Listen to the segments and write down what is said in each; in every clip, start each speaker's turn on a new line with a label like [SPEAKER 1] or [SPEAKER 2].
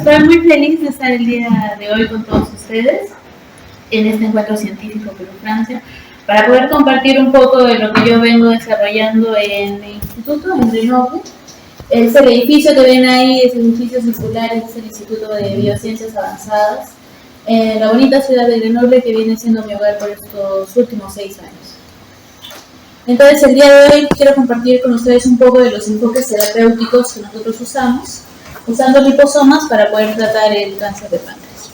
[SPEAKER 1] Estoy muy feliz de estar el día de hoy con todos ustedes en este encuentro científico Perú-Francia para poder compartir un poco de lo que yo vengo desarrollando en el instituto, en Grenoble. Es el edificio que ven ahí, es el edificio circular, es el Instituto de Biociencias Avanzadas, en la bonita ciudad de Grenoble, que viene siendo mi hogar por estos últimos 6 años. Entonces, el día de hoy quiero compartir con ustedes un poco de los enfoques terapéuticos que nosotros usamos, usando liposomas para poder tratar el cáncer de páncreas.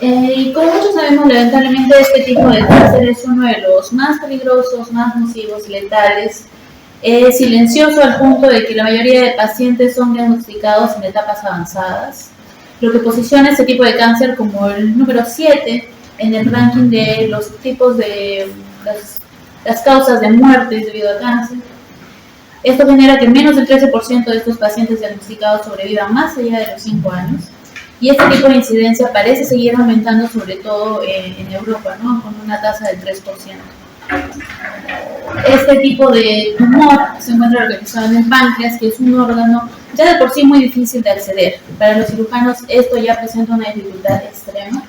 [SPEAKER 1] Y como muchos sabemos, lamentablemente este tipo de cáncer es uno de los más peligrosos, más nocivos y letales. Es silencioso al punto de que la mayoría de pacientes son diagnosticados en etapas avanzadas, lo que posiciona este tipo de cáncer como el número 7 en el ranking de los tipos de las causas de muerte debido a cáncer. Esto genera que menos del 13% de estos pacientes diagnosticados sobrevivan más allá de los 5 años. Y este tipo de incidencia parece seguir aumentando, sobre todo en Europa, ¿no? Con una tasa del 3%. Este tipo de tumor se encuentra localizado en el páncreas, que es un órgano ya de por sí muy difícil de acceder. Para los cirujanos esto ya presenta una dificultad extrema,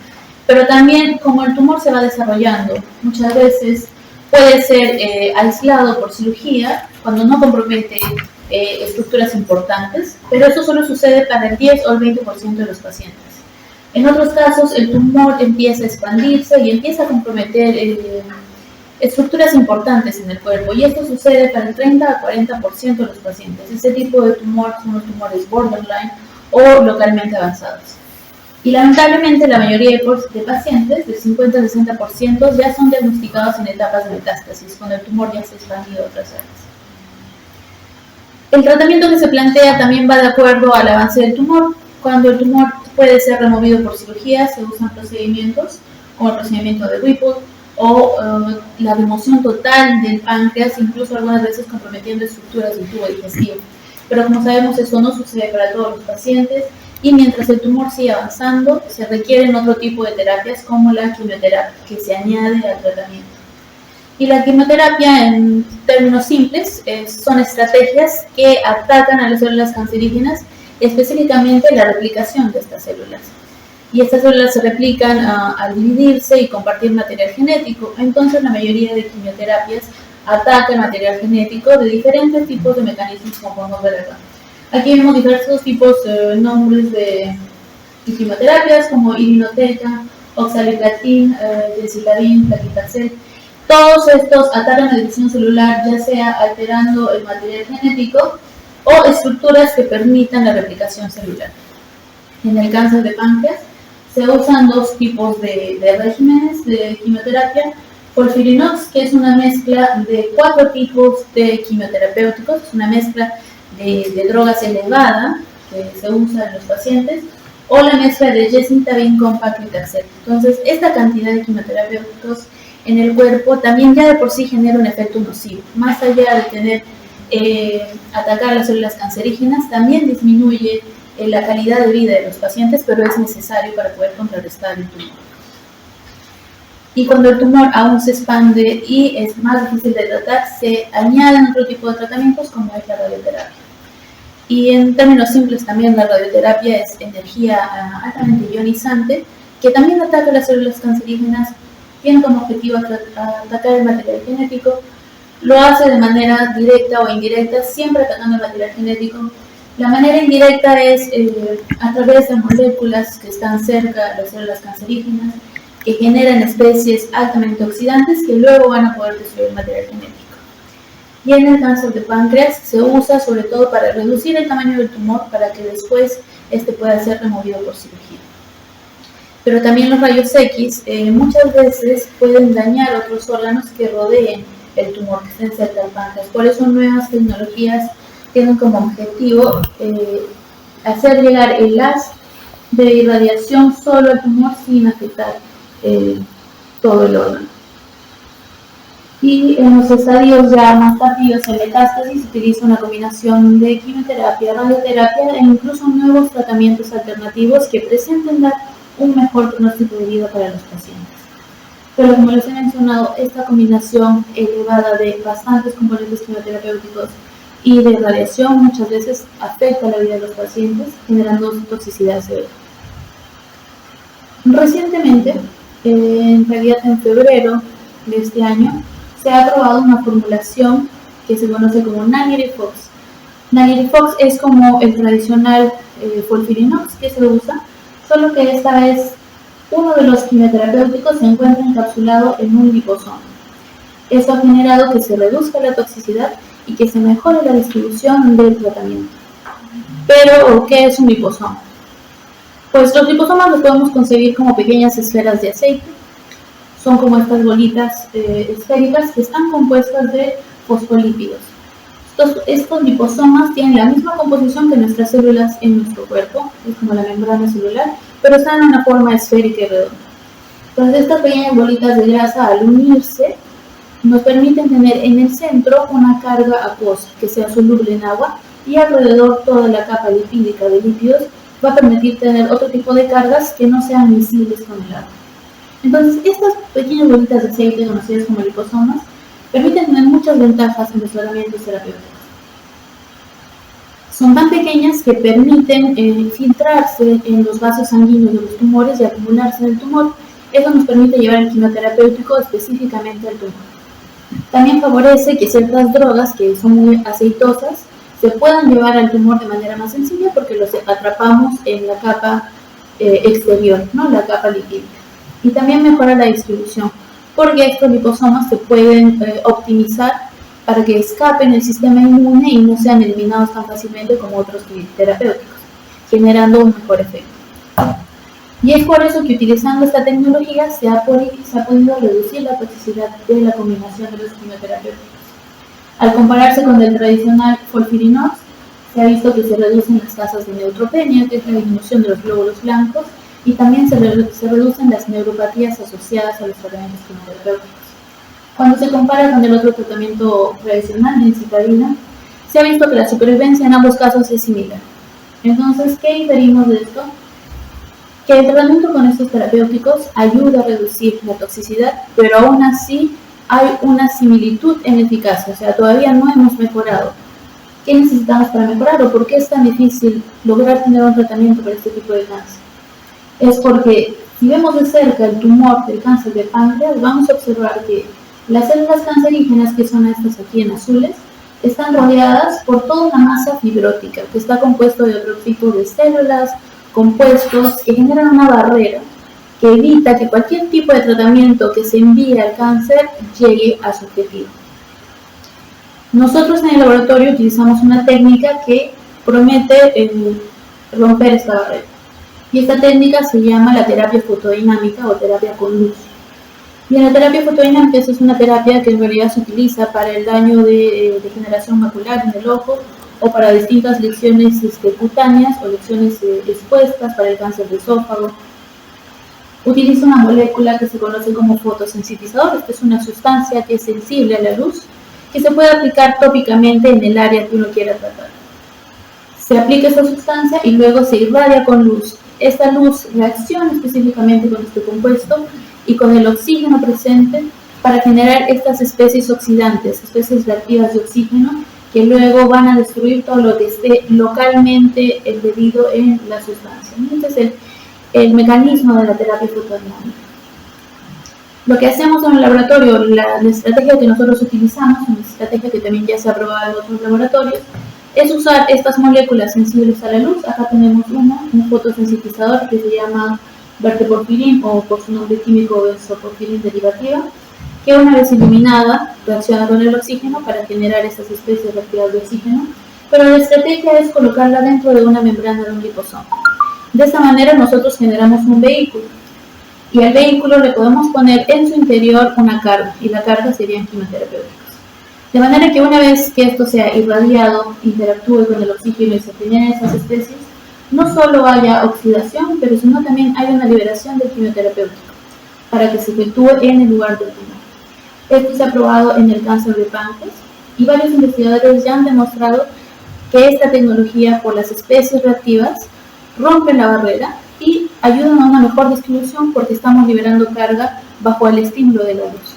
[SPEAKER 1] pero también como el tumor se va desarrollando, muchas veces puede ser aislado por cirugía cuando no compromete estructuras importantes, pero eso solo sucede para el 10 o el 20% de los pacientes. En otros casos, el tumor empieza a expandirse y empieza a comprometer estructuras importantes en el cuerpo, y esto sucede para el 30 a 40% de los pacientes. Este tipo de tumor son los tumores borderline o localmente avanzados. Y lamentablemente la mayoría de pacientes, del 50 al 60%, ya son diagnosticados en etapas de metástasis, cuando el tumor ya se ha expandido a otras áreas. El tratamiento que se plantea también va de acuerdo al avance del tumor. Cuando el tumor puede ser removido por cirugía, se usan procedimientos como el procedimiento de Whipple o la remoción total del páncreas, incluso algunas veces comprometiendo estructuras del tubo digestivo. Pero como sabemos, eso no sucede para todos los pacientes, y mientras el tumor sigue avanzando, se requieren otro tipo de terapias como la quimioterapia, que se añade al tratamiento. Y la quimioterapia, en términos simples, son estrategias que atacan a las células cancerígenas, específicamente la replicación de estas células. Y estas células se replican al dividirse y compartir material genético. Entonces, la mayoría de quimioterapias atacan material genético de diferentes tipos de mecanismos, como podemos ver acá. Aquí vemos diversos tipos nombres de quimioterapias, como irinotecan, oxaliplatin, gencitabin, paclitaxel. Todos estos atacan la división celular, ya sea alterando el material genético o estructuras que permitan la replicación celular. En el cáncer de páncreas se usan dos tipos de regímenes de quimioterapia. Folfirinox, que es una mezcla de 4 tipos de quimioterapéuticos, es una mezcla de drogas elevada que se usa en los pacientes, o la mezcla de gencitabin con paclitaxel. Entonces, esta cantidad de quimioterapéuticos en el cuerpo también ya de por sí genera un efecto nocivo. Más allá de tener atacar las células cancerígenas, también disminuye la calidad de vida de los pacientes, pero es necesario para poder contrarrestar el tumor. Y cuando el tumor aún se expande y es más difícil de tratar, se añaden otro tipo de tratamientos, como es la radioterapia. Y en términos simples, también la radioterapia es energía altamente ionizante, que también ataca las células cancerígenas, tiene como objetivo atacar el material genético. Lo hace de manera directa o indirecta, siempre atacando el material genético. La manera indirecta es a través de moléculas que están cerca de las células cancerígenas, que generan especies altamente oxidantes que luego van a poder destruir el material genético. Y en el cáncer de páncreas se usa sobre todo para reducir el tamaño del tumor, para que después este pueda ser removido por cirugía. Pero también los rayos X muchas veces pueden dañar otros órganos que rodeen el tumor, que estén cerca del páncreas. Por eso nuevas tecnologías tienen como objetivo hacer llegar el haz de irradiación solo al tumor sin afectar todo el órgano. Y en los estadios ya más tardíos en metástasis se utiliza una combinación de quimioterapia, radioterapia e incluso nuevos tratamientos alternativos que presenten dar un mejor pronóstico de vida para los pacientes. Pero como les he mencionado, esta combinación elevada de bastantes componentes quimioterapéuticos y de radiación muchas veces afecta la vida de los pacientes, generando toxicidad severa. Recientemente, en realidad en febrero de este año, se ha aprobado una formulación que se conoce como NALIRIFOX. NALIRIFOX es como el tradicional FOLFIRINOX que se usa, solo que esta vez uno de los quimioterapéuticos se encuentra encapsulado en un liposoma. Esto ha generado que se reduzca la toxicidad y que se mejore la distribución del tratamiento. Pero, ¿qué es un liposoma? Pues los liposomas los podemos concebir como pequeñas esferas de aceite. Son como estas bolitas esféricas que están compuestas de fosfolípidos. Estos liposomas tienen la misma composición que nuestras células en nuestro cuerpo, es como la membrana celular, pero están en una forma esférica y redonda. Entonces estas pequeñas bolitas de grasa, al unirse, nos permiten tener en el centro una carga acuosa que sea soluble en agua, y alrededor toda la capa lipídica de lípidos va a permitir tener otro tipo de cargas que no sean miscibles con el agua. Entonces estas pequeñas bolitas de aceite, conocidas como liposomas, permiten tener muchas ventajas en los tratamientos terapéuticos. Son tan pequeñas que permiten filtrarse en los vasos sanguíneos de los tumores y acumularse en el tumor. Eso nos permite llevar el quimioterapéutico específicamente al tumor. También favorece que ciertas drogas que son muy aceitosas se puedan llevar al tumor de manera más sencilla porque los atrapamos en la capa exterior, ¿no? La capa lipídica. Y también mejora la distribución, porque estos liposomas se pueden optimizar para que escapen el sistema inmune y no sean eliminados tan fácilmente como otros terapéuticos, generando un mejor efecto. Y es por eso que utilizando esta tecnología se ha podido reducir la toxicidad de la combinación de los quimioterapéuticos. Al compararse con el tradicional FOLFIRINOX, se ha visto que se reducen las tasas de neutropenia, que es la disminución de los glóbulos blancos, y también se reducen las neuropatías asociadas a los tratamientos quimioterapéuticos. Cuando se compara con el otro tratamiento tradicional, densitadina, se ha visto que la supervivencia en ambos casos es similar. Entonces, ¿qué inferimos de esto? Que el tratamiento con estos terapéuticos ayuda a reducir la toxicidad, pero aún así hay una similitud en eficacia, o sea, todavía no hemos mejorado. ¿Qué necesitamos para mejorar o por qué es tan difícil lograr tener un tratamiento para este tipo de cáncer? Es porque si vemos de cerca el tumor del cáncer de páncreas, vamos a observar que las células cancerígenas, que son estas aquí en azules, están rodeadas por toda una masa fibrótica que está compuesto de otro tipo de células, compuestos que generan una barrera que evita que cualquier tipo de tratamiento que se envíe al cáncer llegue a su objetivo. Nosotros en el laboratorio utilizamos una técnica que promete romper esta barrera. Y esta técnica se llama la terapia fotodinámica o terapia con luz. Y en la terapia fotodinámica es una terapia que en realidad se utiliza para el daño de degeneración macular en el ojo o para distintas lesiones cutáneas o lesiones expuestas para el cáncer de esófago. Utiliza una molécula que se conoce como fotosensibilizador. Esta es una sustancia que es sensible a la luz, que se puede aplicar tópicamente en el área que uno quiera tratar. Se aplica esta sustancia y luego se irradia con luz. Esta luz reacciona específicamente con este compuesto y con el oxígeno presente para generar estas especies oxidantes, especies reactivas de oxígeno, que luego van a destruir todo lo que esté localmente embebido en la sustancia. Este es el mecanismo de la terapia fotodinámica. Lo que hacemos en el laboratorio, la estrategia que nosotros utilizamos, una estrategia que también ya se ha probado en otros laboratorios, es usar estas moléculas sensibles a la luz. Acá tenemos un fotosensibilizador que se llama verteporfirin, o por su nombre químico benzoporfirin derivativa, que una vez iluminada reacciona con el oxígeno para generar estas especies reactivas de oxígeno, pero la estrategia es colocarla dentro de una membrana de un liposoma. De esta manera nosotros generamos un vehículo, y al vehículo le podemos poner en su interior una carga, y la carga serían quimioterapéuticos. De manera que una vez que esto sea irradiado, interactúe con el oxígeno y se generen esas especies, no solo haya oxidación, pero sino también hay una liberación del quimioterapéutico para que se efectúe en el lugar del tumor. Esto se ha probado en el cáncer de páncreas y varios investigadores ya han demostrado que esta tecnología, por las especies reactivas, rompe la barrera y ayudan a una mejor distribución porque estamos liberando carga bajo el estímulo de la luz.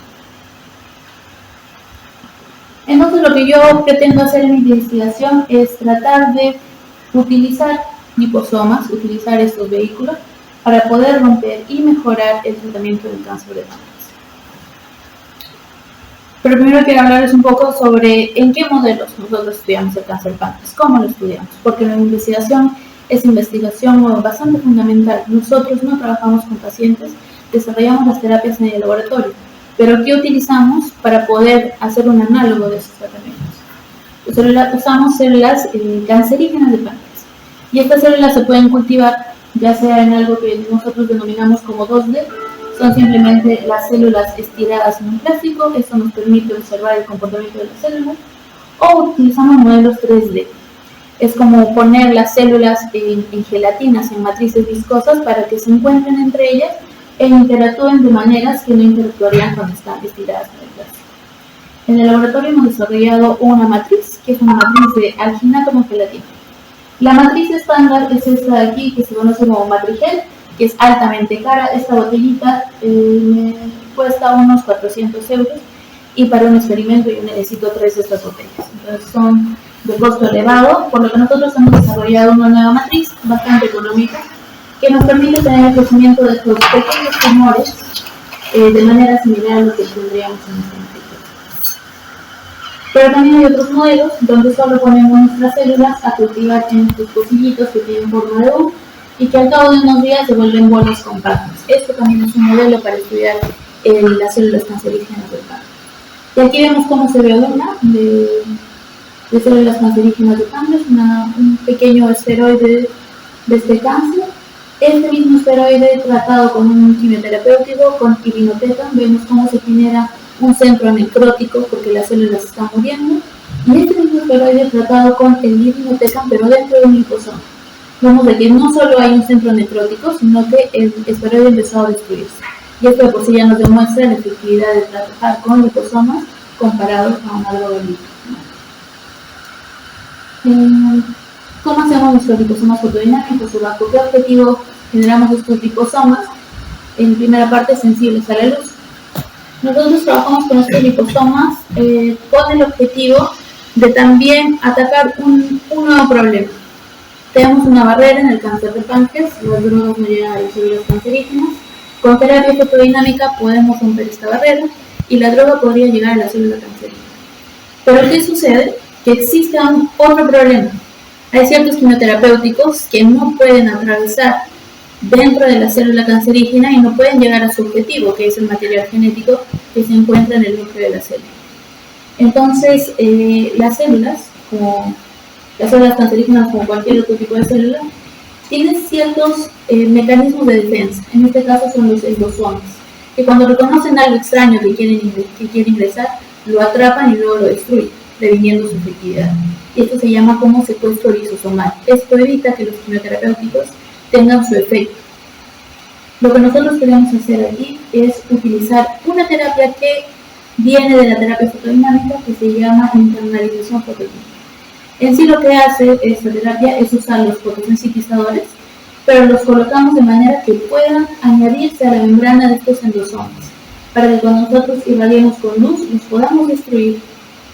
[SPEAKER 1] Entonces lo que yo pretendo hacer en mi investigación es tratar de utilizar liposomas, utilizar estos vehículos para poder romper y mejorar el tratamiento del cáncer de páncreas. Pero primero quiero hablarles un poco sobre en qué modelos nosotros estudiamos el cáncer de páncreas, cómo lo estudiamos, porque la investigación es investigación bastante fundamental. Nosotros no trabajamos con pacientes, desarrollamos las terapias en el laboratorio, pero ¿qué utilizamos para poder hacer un análogo de esos tratamientos? Usamos células cancerígenas de páncreas, y estas células se pueden cultivar ya sea en algo que nosotros denominamos como 2D, son simplemente las células estiradas en un plástico. Esto nos permite observar el comportamiento de las células, o utilizamos modelos 3D. Es como poner las células en gelatinas, en matrices viscosas, para que se encuentren entre ellas e interactúen de maneras que no interactuarían cuando están estiradas en el plástico. En el laboratorio hemos desarrollado una matriz, que es una matriz de alginato con gelatina. La matriz estándar es esta de aquí, que se conoce como Matrigel, que es altamente cara. Esta botellita me cuesta unos 400 euros, y para un experimento yo necesito 3 de estas botellas. Entonces son de costo elevado, por lo que nosotros hemos desarrollado una nueva matriz bastante económica que nos permite tener el crecimiento de estos pequeños tumores de manera similar a lo que tendríamos en este momento. Pero también hay otros modelos donde solo ponemos nuestras células a cultivar en estos pocillitos que tienen forma de U y que al cabo de unos días se vuelven bolas compactas. Esto también es un modelo para estudiar las células cancerígenas del páncreas. Y aquí vemos cómo se ve una de células cancerígenas de páncreas, un pequeño esteroide de este cáncer. Este mismo esteroide tratado con un quimioterapéutico, con irinotecan, vemos cómo se genera un centro necrótico porque las células están muriendo. Y este mismo esteroide tratado con el irinotecan, pero dentro de un liposoma. Vemos de que no solo hay un centro necrótico, sino que el esteroide empezó a destruirse. Y esto de por sí ya nos demuestra la efectividad de trabajar con liposomas comparados a un árbol lípido. ¿Cómo hacemos nuestros liposomas fotodinámicos? ¿O bajo qué objetivo generamos estos liposomas? En primera parte, sensibles a la luz. Nosotros trabajamos con estos liposomas con el objetivo de también atacar un nuevo problema. Tenemos una barrera en el cáncer de páncreas, las drogas no llegan a las células cancerígenas. Con terapia fotodinámica podemos romper esta barrera y la droga podría llegar a la célula cancerígena. Pero ¿qué sucede? Que existe otro problema. Hay ciertos quimioterapéuticos que no pueden atravesar dentro de la célula cancerígena y no pueden llegar a su objetivo, que es el material genético que se encuentra en el núcleo de la célula. Entonces, las células cancerígenas, como cualquier otro tipo de célula, tienen ciertos mecanismos de defensa. En este caso son los endosomas, que cuando reconocen algo extraño que quiere ingresar, lo atrapan y luego lo destruyen, previniendo su efectividad. Y esto se llama como secuestro lisosomal. Esto evita que los quimioterapéuticos tengan su efecto. Lo que nosotros queremos hacer aquí es utilizar una terapia que viene de la terapia fotodinámica, que se llama internalización fotodinámica. En sí lo que hace esta terapia es usar los fotosensibilizadores, pero los colocamos de manera que puedan añadirse a la membrana de estos endosomas, para que cuando nosotros irradiemos con luz los podamos destruir,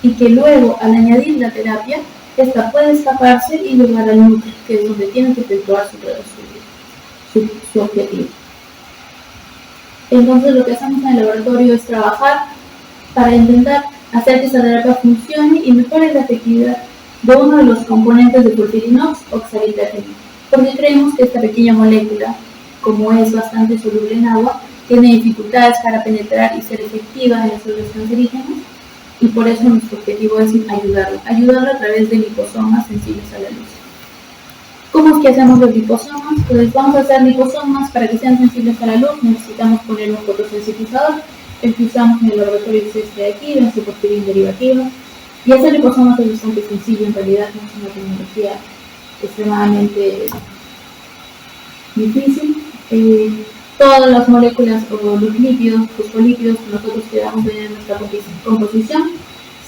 [SPEAKER 1] y que luego al añadir la terapia, esta puede escaparse y llegar al núcleo, que es donde tiene que efectuar su objetivo. Entonces lo que hacemos en el laboratorio es trabajar para intentar hacer que esta terapia funcione y mejore la efectividad de uno de los componentes de FOLFIRINOX, oxaliplatina, porque creemos que esta pequeña molécula, como es bastante soluble en agua, tiene dificultades para penetrar y ser efectiva en las células cancerígenas, y por eso nuestro objetivo es ayudarlo a través de liposomas sensibles a la luz. ¿Cómo es que hacemos los liposomas? Pues vamos a hacer liposomas para que sean sensibles a la luz. Necesitamos poner un fotosensibilizador. El que usamos en el laboratorio es este de aquí, la porfirina derivativa. Y hacer liposomas es bastante sencillo, en realidad no es una tecnología extremadamente difícil. Todas las moléculas o los lípidos, fosfolípidos que nosotros quedamos en nuestra composición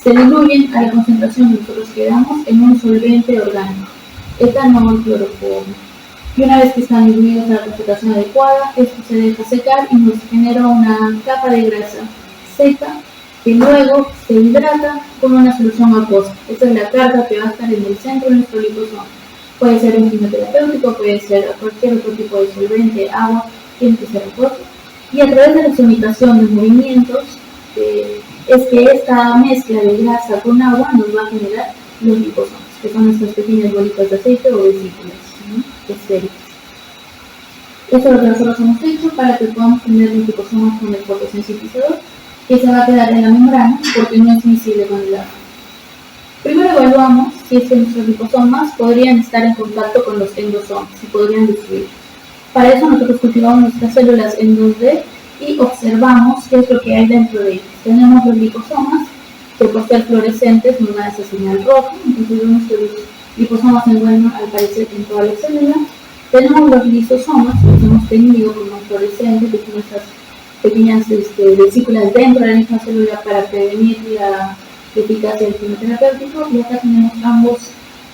[SPEAKER 1] se diluyen a la concentración que nosotros quedamos en un solvente orgánico, etanol, cloroformo. Y una vez que están diluidos a la concentración adecuada, esto se deja secar y nos genera una capa de grasa seca que luego se hidrata con una solución acuosa. Esta es la carga que va a estar en el centro de nuestro liposoma. Puede ser un quimioterapéutico, puede ser cualquier otro tipo de solvente, agua, tiene que ser acuoso. Y a través de la imitación de movimientos, es que esta mezcla de grasa con agua nos va a generar los liposomas, que son estas pequeñas bolitas de aceite o vesículas esféricas. Eso es lo que nosotros hemos hecho para que podamos tener los liposomas con el fotosensibilizador, que se va a quedar en la membrana porque no es visible con el agua. Primero evaluamos si es que nuestros liposomas podrían estar en contacto con los endosomas, si podrían destruir. Para eso nosotros cultivamos nuestras células en 2D y observamos qué es lo que hay dentro de ellas. Tenemos los liposomas, que por ser fluorescentes nos dan esa señal roja, entonces vemos que los liposomas se encuentran al parecer en toda la célula. Tenemos los lisosomas, que hemos tenido como fluorescentes, que son esas pequeñas vesículas dentro de la misma célula para prevenir la eficacia del quimioterapéutico, y acá tenemos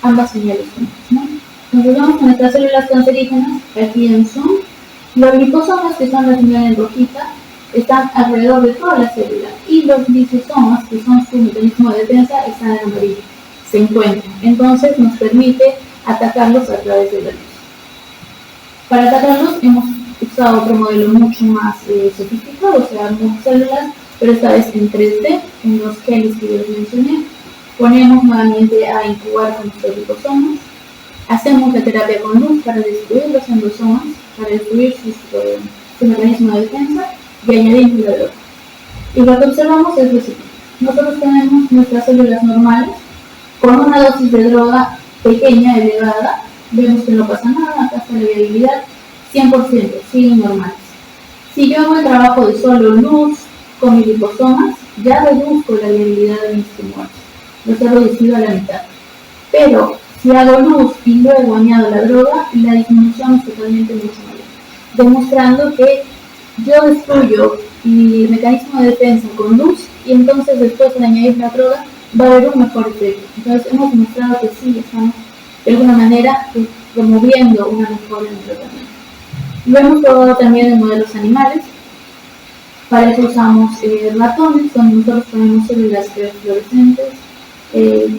[SPEAKER 1] ambas señales juntas, ¿no? Entonces vamos con nuestras células cancerígenas, aquí en zoom. Los liposomas, que son la señal en rojita, están alrededor de toda la célula, y los lisosomas, que son su mecanismo de defensa, están en amarillo, se encuentran. Entonces nos permite atacarlos a través de la luz. Para atacarlos hemos usado otro modelo mucho más sofisticado, o sea, muchas células, pero esta vez en 3D, en los geles que yo les mencioné. Ponemos nuevamente a incubar con nuestros liposomas. Hacemos la terapia con luz para destruir los endosomas, para destruir su mecanismo de defensa, y añadimos la droga. Y lo que observamos es lo siguiente. Nosotros tenemos nuestras células normales con una dosis de droga pequeña, elevada. Vemos que no pasa nada, acá está la viabilidad, 100%, siguen normales. Si yo hago el trabajo de solo luz con mis liposomas, ya reduzco la viabilidad de mis tumores, los he reducido a la mitad. Pero si hago luz y luego añado la droga, la disminución es totalmente mucho mayor, demostrando que yo destruyo mi mecanismo de defensa con luz y entonces después de añadir la droga va a haber un mejor efecto. Entonces hemos demostrado que sí estamos de alguna manera promoviendo una mejora en el tratamiento. Lo hemos probado también en modelos animales. Para eso usamos ratones, donde nosotros ponemos células fluorescentes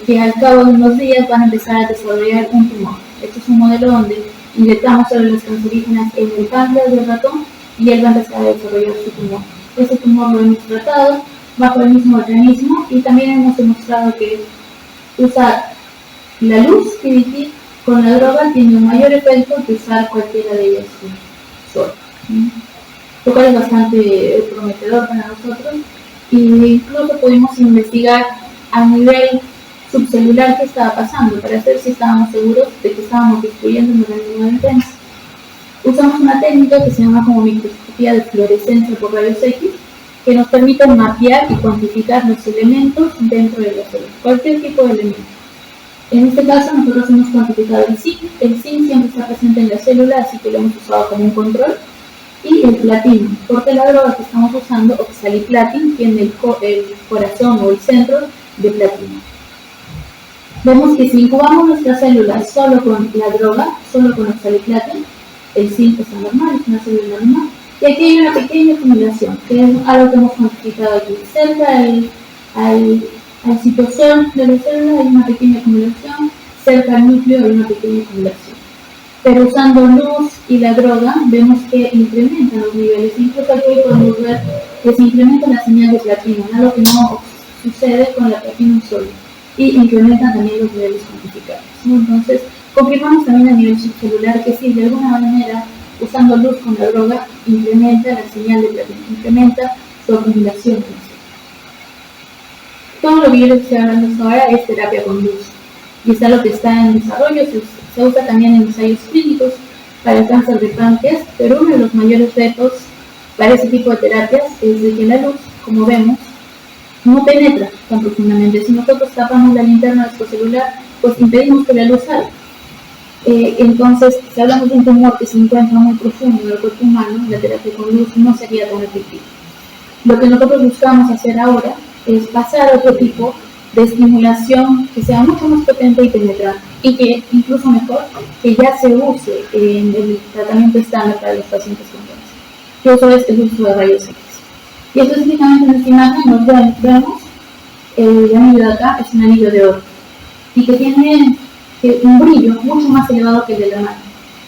[SPEAKER 1] que al cabo de unos días van a empezar a desarrollar un tumor. Este es un modelo donde inyectamos células cancerígenas en el páncreas del ratón y él va a empezar a desarrollar su tumor. Ese tumor lo hemos tratado bajo el mismo organismo y también hemos demostrado que usar la luz PDT con la droga tiene un mayor efecto que usar cualquiera de ellas sola. Lo cual es bastante prometedor para nosotros, e incluso pudimos investigar a nivel subcelular qué estaba pasando para ver si estábamos seguros de que estábamos destruyendo un mecanismo de defensa. Usamos una técnica que se llama como microscopía de fluorescencia por rayos X, que nos permite mapear y cuantificar los elementos dentro de la célula, cualquier tipo de elemento. En este caso nosotros hemos cuantificado el zinc. El zinc siempre está presente en la célula, así que lo hemos usado como un control. Y el platino, porque la droga que estamos usando, oxaliplatin, tiene el corazón o el centro de platino. Vemos que si incubamos nuestras células solo con la droga, solo con oxaliplatin, el zinc está normal, es una célula normal. Y aquí hay una pequeña acumulación, que es algo que hemos cuantificado aquí. Cerca al citosol de la célula hay una pequeña acumulación, cerca al núcleo hay una pequeña acumulación. Pero usando luz y la droga vemos que incrementan los niveles. Incluso aquí podemos ver que se incrementa la señal de platino, algo que no sucede con la platino solo. Y incrementan también los niveles cuantificados, ¿no? Entonces, confirmamos también a nivel subcelular que sí, de alguna manera, usando luz con la droga, incrementa la señal de platino, incrementa su acumulación. Todo lo que yo les estoy hablando hasta ahora es terapia con luz. Y es algo que está en desarrollo, se usa también en ensayos clínicos para el cáncer de páncreas, pero uno de los mayores retos para ese tipo de terapias es de que la luz, como vemos, no penetra tan profundamente. Si nosotros tapamos la linterna extracelular, pues impedimos que la luz salga. Entonces, si hablamos de un tumor que se encuentra muy profundo en el cuerpo humano, la terapia con luz no sería tan efectiva. Lo que nosotros buscamos hacer ahora es pasar a otro tipo de estimulación que sea mucho más potente y penetrante. y que incluso mejor que ya se use en el tratamiento estándar para los pacientes con cáncer, que eso es el uso de rayos X. Y específicamente en esta imagen nos vemos el anillo de acá es un anillo de oro y que tiene un brillo mucho más elevado que el de la mano.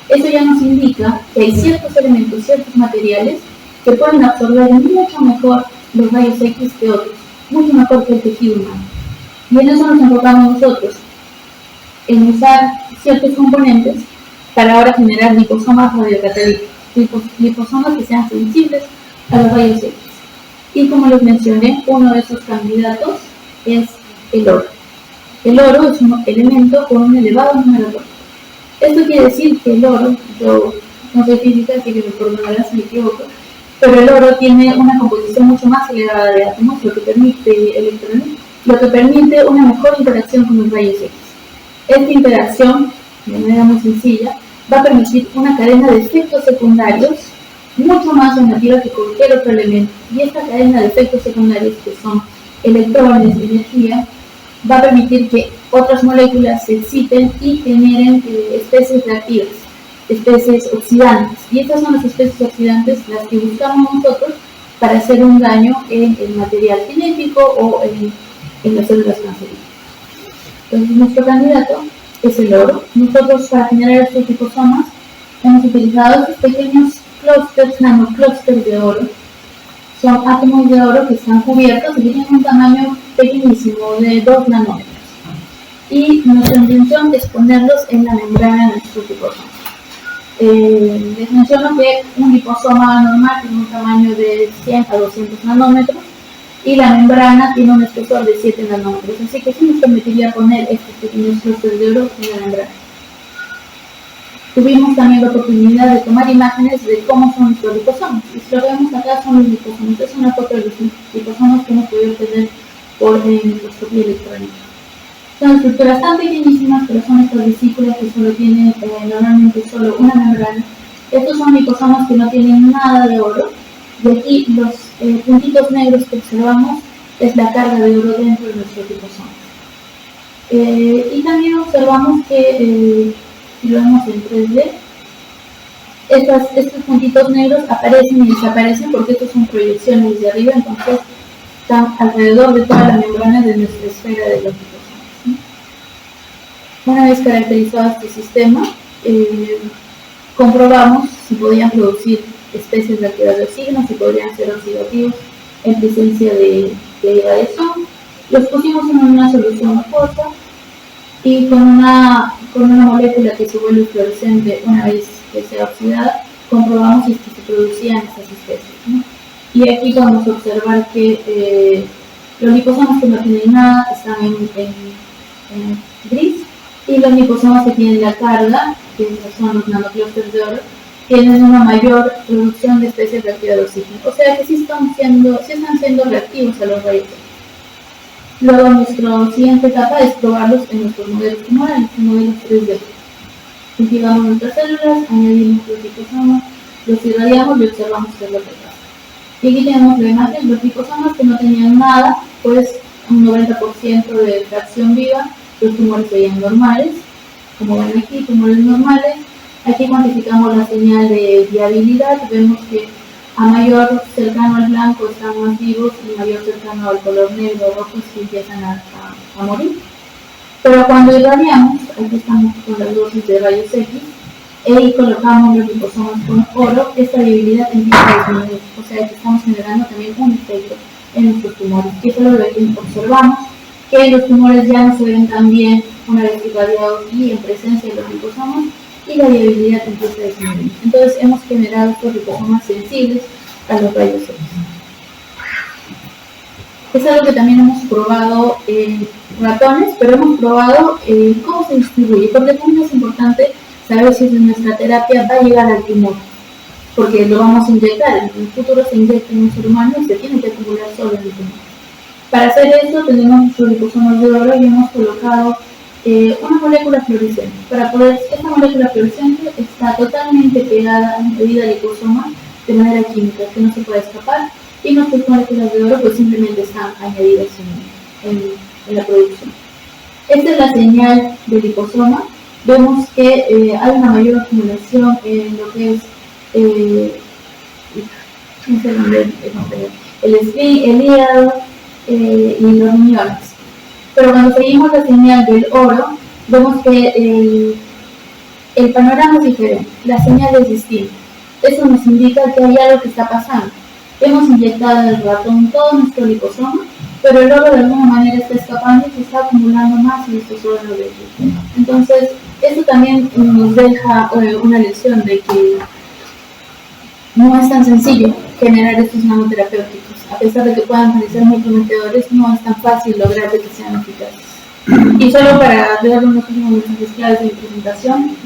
[SPEAKER 1] Eso ya nos indica que hay ciertos elementos, ciertos materiales que pueden absorber mucho mejor los rayos X que otros, mucho mejor que el tejido humano. Y en eso nos enfocamos nosotros, en usar ciertos componentes para ahora generar liposomas radiocatalíticos, liposomas que sean sensibles a los rayos X. Y como les mencioné, uno de esos candidatos es el oro. El oro es un elemento con un elevado número atómico. Esto quiere decir que el oro, yo no soy física, así que me perdonarán si me equivoco, pero el oro tiene una composición mucho más elevada de átomos, lo que permite electrones, lo que permite una mejor interacción con los rayos X. Esta interacción, de manera muy sencilla, va a permitir una cadena de efectos secundarios mucho más llamativa que cualquier otro elemento. Y esta cadena de efectos secundarios, que son electrones, energía, va a permitir que otras moléculas se exciten y generen especies reactivas, especies oxidantes. Y estas son las especies oxidantes las que buscamos nosotros para hacer un daño en el material genético o en las células cancerígenas. Entonces, nuestro candidato es el oro. Nosotros, para generar estos liposomas, hemos utilizado estos pequeños clústeres, nanoclústeres de oro. Son átomos de oro que están cubiertos y tienen un tamaño pequeñísimo de 2 nanómetros. Y nuestra intención es ponerlos en la membrana de nuestros liposomas. Les menciono que un liposoma normal tiene un tamaño de 100 a 200 nanómetros y la membrana tiene un espesor de 7 nanómetros. Así que sí nos permitiría poner estos pequeños clústeres de oro en la membrana. Tuvimos también la oportunidad de tomar imágenes de cómo son nuestros liposomas. Y si lo vemos acá son los liposomas. Es una foto de los liposomas que hemos podido obtener por microscopía electrónica. Son estructuras tan pequeñísimas, pero son estas vesículas que solo tienen normalmente solo una membrana. Estos son liposomas que no tienen nada de oro. Y aquí los puntitos negros que observamos es la carga de oro dentro de nuestros liposomas. Y también observamos que si lo vemos en 3D, estos puntitos negros aparecen y desaparecen porque estos son proyecciones desde arriba, entonces están alrededor de toda la membrana de nuestra esfera de los liposomas, ¿sí? Una vez caracterizado este sistema, comprobamos si podían producir especies reactivas de oxígeno, si podrían ser oxidativos en presencia de radiación. Los pusimos en una solución acuosa y con una molécula que se vuelve fluorescente una vez que sea oxidada, comprobamos si se producían estas especies, ¿no? Y aquí podemos observar que los liposomas que no tienen nada están en gris, y los liposomas que tienen la carga, que son los nanoclústeres de oro, tienen una mayor producción de especies reactivas de oxígeno. O sea que sí están siendo reactivos a los rayos X. Luego nuestra siguiente etapa es probarlos en nuestros modelos tumorales, en modelos 3D. Cultivamos nuestras células, añadimos los liposomas, los irradiamos y observamos qué es lo que pasa. Y aquí tenemos la imagen, los liposomas que no tenían nada, pues un 90% de fracción viva, los tumores se veían normales, como ven aquí, tumores normales. Aquí cuantificamos la señal de viabilidad, vemos que a mayor cercano al blanco están más vivos y mayor cercano al color negro o rojo que empiezan a morir. Pero cuando irradiamos, aquí estamos con las dosis de rayos X, y colocamos los liposomas con oro, esta viabilidad empieza a disminuir, o sea que estamos generando también un efecto en nuestros tumores. Y eso es lo que observamos, que los tumores ya no se ven tan bien una vez irradiados y en presencia de los liposomas, y la viabilidad empieza a disminuir. Entonces hemos generado estos liposomas sensibles a los rayos X. Es algo que también hemos probado en ratones, pero hemos probado cómo se distribuye, porque también es importante saber si nuestra terapia va a llegar al tumor, porque lo vamos a inyectar, en el futuro se inyecta en un ser humano y se tiene que acumular solo en el tumor. Para hacer esto tenemos nuestros liposomas de oro y hemos colocado una molécula fluorescente. Esta molécula fluorescente está totalmente pegada a nuestra vida liposoma de manera química, que no se puede escapar, y nuestras moléculas de oro pues simplemente están añadidas en la producción. Esta es la señal del liposoma. Vemos que hay una mayor acumulación en lo que es el spleen, el hígado y los riñones. Pero cuando seguimos la señal del oro, vemos que el panorama es diferente, la señal es distinta. Eso nos indica que hay algo que está pasando. Hemos inyectado el ratón todo nuestro liposoma, pero el oro de alguna manera está escapando y se está acumulando más en estos órganos de aquí. Entonces, eso también nos deja una lección de que no es tan sencillo generar estos nanoterapéuticos. A pesar de que puedan parecer muy prometedores, no es tan fácil lograr que sean eficaces. Y solo para dar unos últimos mensajes claves de mi presentación,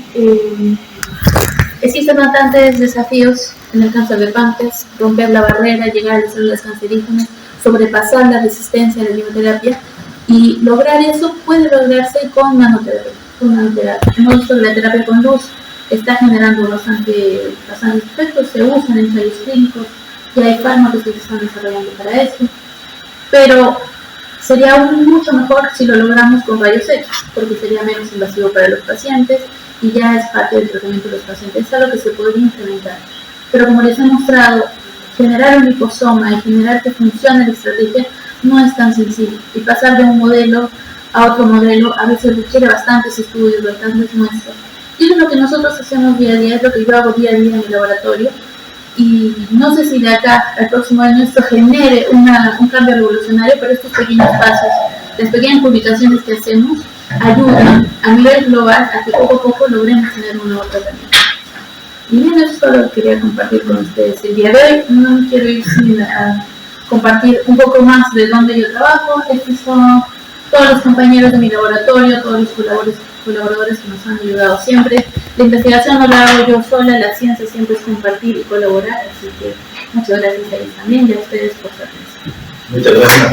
[SPEAKER 1] existen bastantes desafíos en el cáncer de páncreas: romper la barrera, llegar a las células cancerígenas, sobrepasar la resistencia a la quimioterapia, y lograr eso puede lograrse con nanoterapia. Hemos visto que la terapia con luz está generando bastantes efectos, se usan en ensayos clínicos y hay fármacos que se están desarrollando para esto, pero sería aún mucho mejor si lo logramos con rayos X, porque sería menos invasivo para los pacientes y ya es parte del tratamiento de los pacientes, es algo que se podría implementar. Pero como les he mostrado, generar un liposoma y generar que funcione la estrategia no es tan sencillo, y pasar de un modelo a otro modelo a veces requiere bastantes estudios, bastantes muestras. Y es lo que nosotros hacemos día a día, es lo que yo hago día a día en mi laboratorio, y no sé si de acá al próximo año esto genere un cambio revolucionario, pero estos pequeños pasos, las pequeñas publicaciones que hacemos, ayudan a nivel global a que poco a poco logremos tener un nuevo tratamiento. Y bien, eso es todo lo que quería compartir con ustedes el día de hoy. No me quiero ir sin compartir un poco más de dónde yo trabajo. Estos son todos los compañeros de mi laboratorio, todos los colaboradores que nos han ayudado siempre. La investigación no la hago yo sola, la ciencia siempre es compartir y colaborar, así que muchas gracias a ellos también y a ustedes por su atención.
[SPEAKER 2] Muchas gracias.